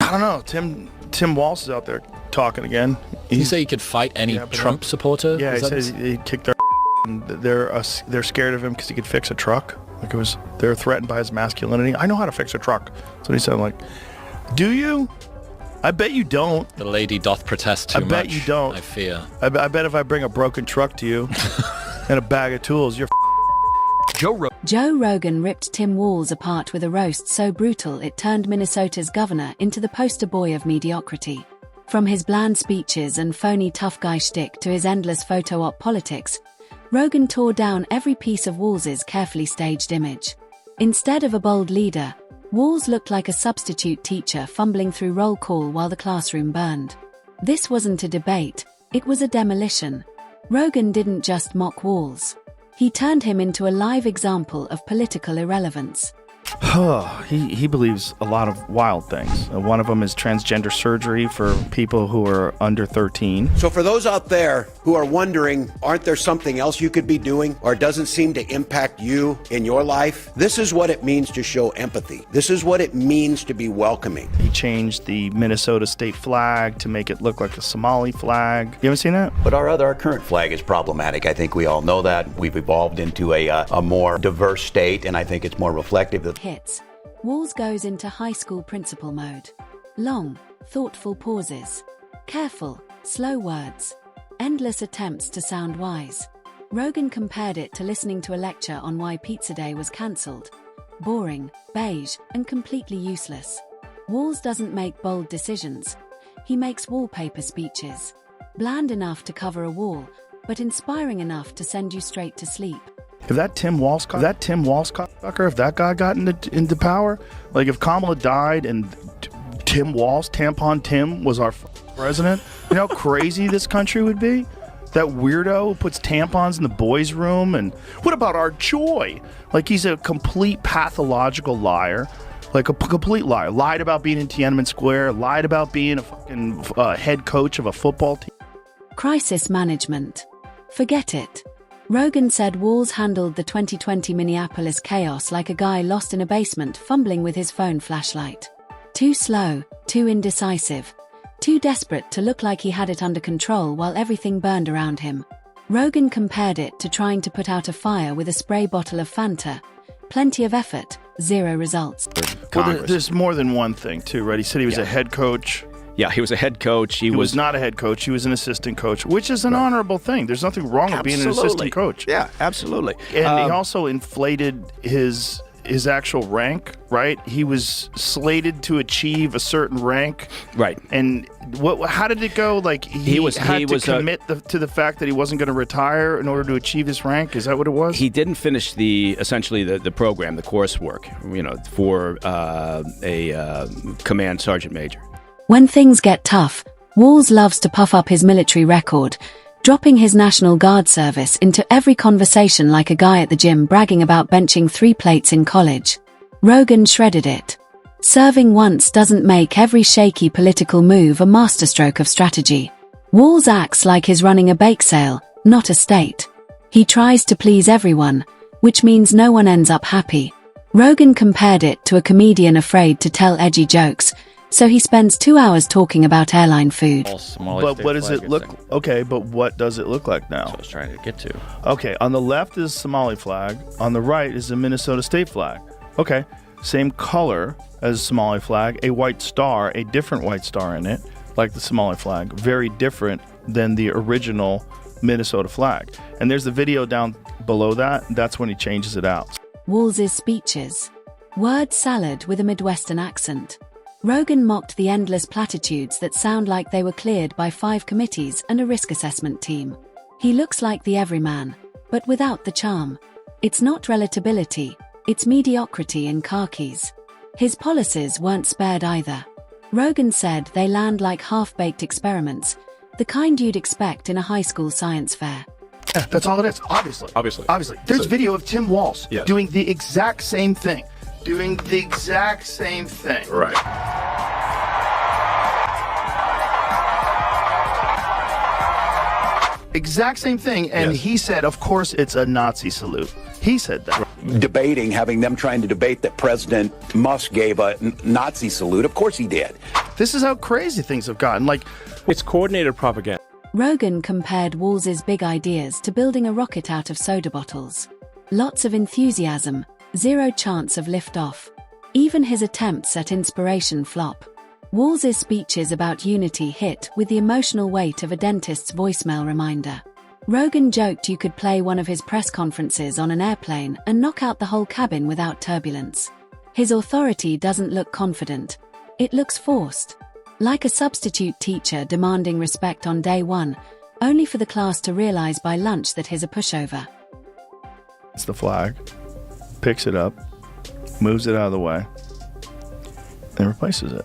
I don't know. Tim Walz is out there talking again. Did you say he could fight any Trump supporter? Yeah, he says he kicked their and they're scared of him because he could fix a truck. Like they're threatened by his masculinity. I know how to fix a truck. That's what he said. I'm like, do you? I bet you don't. The lady doth protest too much. I bet you don't. I fear. I bet if I bring a broken truck to you and a bag of tools, you're Joe Rogan ripped Tim Walz apart with a roast so brutal it turned Minnesota's governor into the poster boy of mediocrity. From his bland speeches and phony tough guy shtick to his endless photo op politics, Rogan tore down every piece of Walz's carefully staged image. Instead of a bold leader, Walz looked like a substitute teacher fumbling through roll call while the classroom burned. This wasn't a debate, it was a demolition. Rogan didn't just mock Walz. He turned him into a live example of political irrelevance. He believes a lot of wild things. One of them is transgender surgery for people who are under 13. So for those out there who are wondering, aren't there something else you could be doing or doesn't seem to impact you in your life? This is what it means to show empathy. This is what it means to be welcoming. He changed the Minnesota state flag to make it look like a Somali flag. You haven't seen that? But our current flag is problematic. I think we all know that. We've evolved into a more diverse state, and I think it's more reflective of hits. Walz goes into high school principal mode. Long, thoughtful pauses. Careful, slow words. Endless attempts to sound wise. Rogan compared it to listening to a lecture on why Pizza Day was cancelled. Boring, beige, and completely useless. Walz doesn't make bold decisions. He makes wallpaper speeches. Bland enough to cover a wall, but inspiring enough to send you straight to sleep. If that Tim Walz cocksucker, if that guy got into power, like if Kamala died and Tim Walz, Tampon Tim, was our president, you know how crazy this country would be? That weirdo who puts tampons in the boys' room, and what about our joy? Like he's a complete pathological liar, like a complete liar. Lied about being in Tiananmen Square, lied about being a fucking head coach of a football team. Crisis management. Forget it. Rogan said Walz handled the 2020 Minneapolis chaos like a guy lost in a basement fumbling with his phone flashlight. Too slow, too indecisive, too desperate to look like he had it under control while everything burned around him. Rogan compared it to trying to put out a fire with a spray bottle of Fanta. Plenty of effort, zero results. Well, there's more than one thing too, right? He said he was a head coach. Yeah, he was a head coach. He was not a head coach. He was an assistant coach, which is an honorable thing. There's nothing wrong with being an assistant coach. Yeah, absolutely. And he also inflated his actual rank, right? He was slated to achieve a certain rank. Right. And how did it go? Like he had to commit to the fact that he wasn't going to retire in order to achieve his rank? Is that what it was? He didn't finish essentially the program, the coursework, for a command sergeant major. When things get tough, Walz loves to puff up his military record, dropping his National Guard service into every conversation like a guy at the gym bragging about benching 3 plates in college. Rogan shredded it. Serving once doesn't make every shaky political move a masterstroke of strategy. Walz acts like he's running a bake sale, not a state. He tries to please everyone, which means no one ends up happy. Rogan compared it to a comedian afraid to tell edgy jokes, so he spends 2 hours talking about airline food. But what does it look? Okay, but what does it look like now? That's what I was trying to get to. Okay, on the left is Somali flag. On the right is the Minnesota state flag. Okay, same color as Somali flag. A white star, a different white star in it, like the Somali flag. Very different than the original Minnesota flag. And there's the video down below that. That's when he changes it out. Walz's speeches. Word salad with a Midwestern accent. Rogan mocked the endless platitudes that sound like they were cleared by 5 committees and a risk assessment team. He looks like the everyman, but without the charm. It's not relatability, it's mediocrity in khakis. His policies weren't spared either. Rogan said they land like half-baked experiments, the kind you'd expect in a high school science fair. Yeah, that's all it is, obviously. There's video of Tim Walz doing the exact same thing. Right. Exact same thing, and he said, of course, it's a Nazi salute. He said that. having them trying to debate that President Musk gave a Nazi salute. Of course he did. This is how crazy things have gotten. Like, it's coordinated propaganda. Rogan compared Walz's big ideas to building a rocket out of soda bottles. Lots of enthusiasm, zero chance of liftoff. Even his attempts at inspiration flop. Walz's speeches about unity hit with the emotional weight of a dentist's voicemail reminder. Rogan joked you could play one of his press conferences on an airplane and knock out the whole cabin without turbulence. His authority doesn't look confident. It looks forced. Like a substitute teacher demanding respect on day one, only for the class to realize by lunch that he's a pushover. It's the flag, picks it up, moves it out of the way, and replaces it.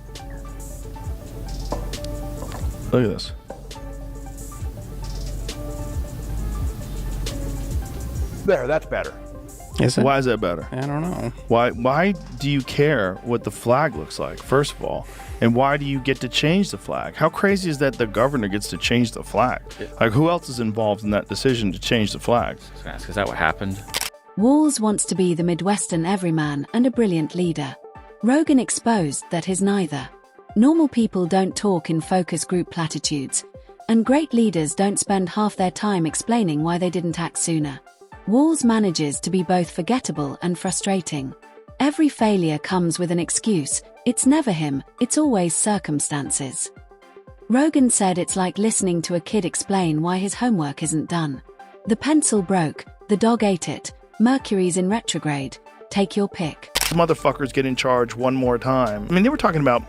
Look at this. There, that's better. Is it? Why is that better? I don't know. Why do you care what the flag looks like, first of all? And why do you get to change the flag? How crazy is that the governor gets to change the flag? Like, who else is involved in that decision to change the flag? Is that what happened? Walz wants to be the Midwestern everyman and a brilliant leader. Rogan exposed that he's neither. Normal people don't talk in focus group platitudes, and great leaders don't spend half their time explaining why they didn't act sooner. Walz manages to be both forgettable and frustrating. Every failure comes with an excuse. It's never him, it's always circumstances. Rogan said it's like listening to a kid explain why his homework isn't done. The pencil broke, the dog ate it, Mercury's in retrograde, take your pick. These motherfuckers get in charge one more time. I mean, they were talking about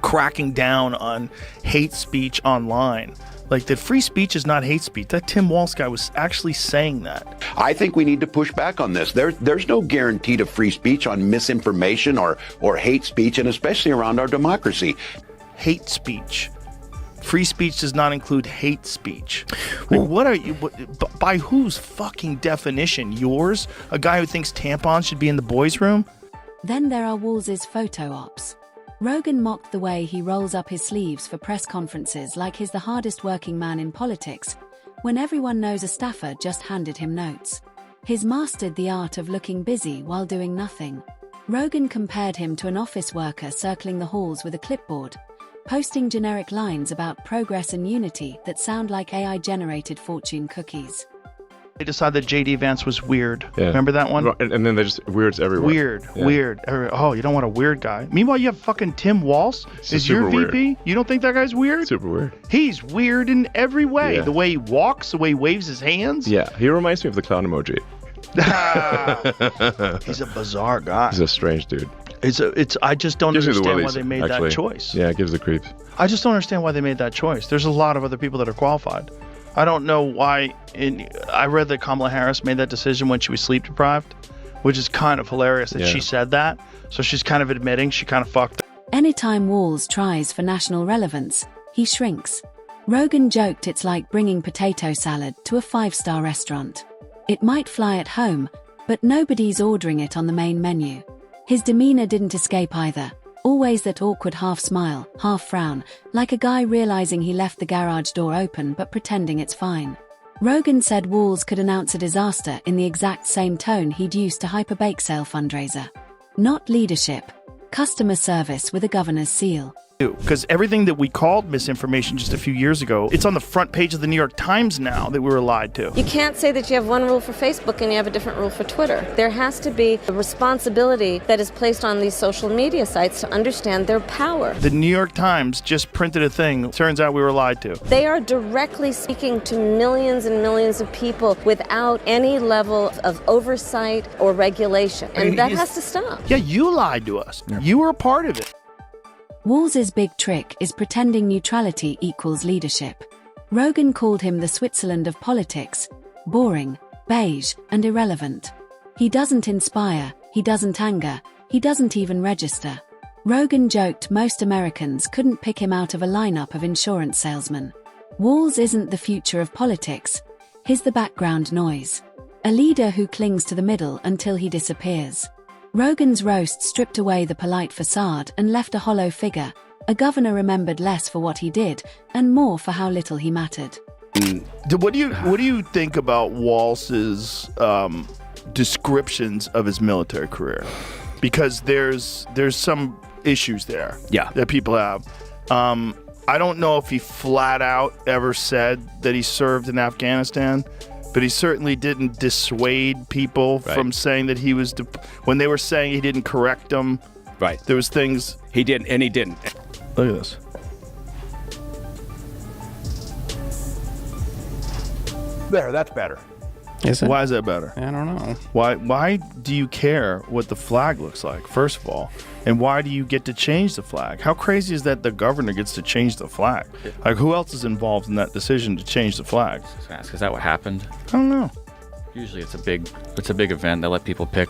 cracking down on hate speech online. Like, that free speech is not hate speech. That Tim Walz guy was actually saying that. I think we need to push back on this. There's no guarantee to free speech on misinformation or hate speech, and especially around our democracy. Hate speech. Free speech does not include hate speech. Like, what are you, by whose fucking definition? Yours? A guy who thinks tampons should be in the boys' room? Then there are Walz's photo ops. Rogan mocked the way he rolls up his sleeves for press conferences like he's the hardest working man in politics, when everyone knows a staffer just handed him notes. He's mastered the art of looking busy while doing nothing. Rogan compared him to an office worker circling the halls with a clipboard, posting generic lines about progress and unity that sound like AI-generated fortune cookies. They decided that J.D. Vance was weird. Yeah. Remember that one? And then they just weirds everywhere. Weird. Oh, you don't want a weird guy. Meanwhile, you have fucking Tim Walz. Is your VP? Weird. You don't think that guy's weird? Super weird. He's weird in every way. Yeah. The way he walks, the way he waves his hands. Yeah, he reminds me of the clown emoji. He's a bizarre guy. He's a strange dude. I just don't Gives me the understand why willies, they made actually. that choice. Yeah, it gives the creeps. I just don't understand why they made that choice. There's a lot of other people that are qualified. I don't know why. I read that Kamala Harris made that decision when she was sleep deprived, which is kind of hilarious that she said that. So she's kind of admitting she kind of fucked up. Anytime Walz tries for national relevance, he shrinks. Rogan joked it's like bringing potato salad to a 5-star restaurant. It might fly at home, but nobody's ordering it on the main menu. His demeanor didn't escape either. Always that awkward half smile, half frown, like a guy realizing he left the garage door open but pretending it's fine. Rogan said Walz could announce a disaster in the exact same tone he'd used to hype a bake sale fundraiser. Not leadership. Customer service with a governor's seal. Because everything that we called misinformation just a few years ago, it's on the front page of the New York Times now that we were lied to. You can't say that you have one rule for Facebook and you have a different rule for Twitter. There has to be a responsibility that is placed on these social media sites to understand their power. The New York Times just printed a thing. Turns out we were lied to. They are directly speaking to millions and millions of people without any level of oversight or regulation. And that has to stop. Yeah, you lied to us. Yeah. You were a part of it. Walz's big trick is pretending neutrality equals leadership. Rogan called him the Switzerland of politics, boring, beige, and irrelevant. He doesn't inspire, he doesn't anger, he doesn't even register. Rogan joked most Americans couldn't pick him out of a lineup of insurance salesmen. Walz isn't the future of politics, he's the background noise. A leader who clings to the middle until he disappears. Rogan's roast stripped away the polite facade and left a hollow figure. A governor remembered less for what he did and more for how little he mattered. What do you think about Walz's descriptions of his military career? Because there's some issues there. Yeah. That people have. I don't know if he flat out ever said that he served in Afghanistan, but he certainly didn't dissuade people from saying that he was, when they were saying he didn't correct them. Right. There was things. He didn't, and he didn't. Look at this. There, that's better. Is it? Why is that better? I don't know. Why do you care what the flag looks like, first of all? And why do you get to change the flag? How crazy is that the governor gets to change the flag? Like, who else is involved in that decision to change the flag? Is that what happened? I don't know. Usually it's a big event. They let people pick